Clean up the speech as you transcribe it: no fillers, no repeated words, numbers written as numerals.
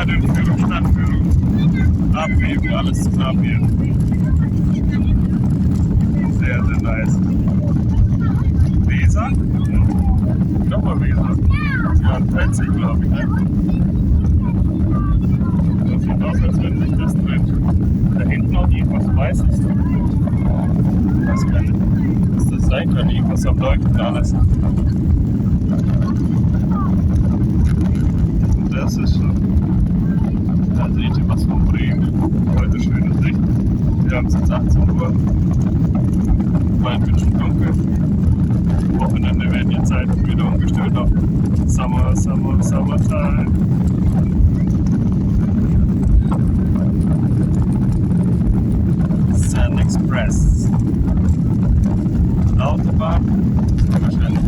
Seitenführung, Stadtführung, abheben, alles zum Abheben. Sehr, sehr nice. Weser? Nochmal Weser. Ja, 40, glaube ich, ne? Das sieht aus, als wenn sich das trennt. Da hinten auch irgendwas Weißes. Ich weiß gar nicht, was das sein kann. Irgendwas am Leuchten alles. Und das ist schon. Da seht ihr was von Bremen. Heute schönes Licht. Wir haben es jetzt 18 Uhr. Bald wird schon dunkel. Wochenende werden die Zeiten wieder umgestellt auf Summertime. Sun Express. Autobahn. Wahrscheinlich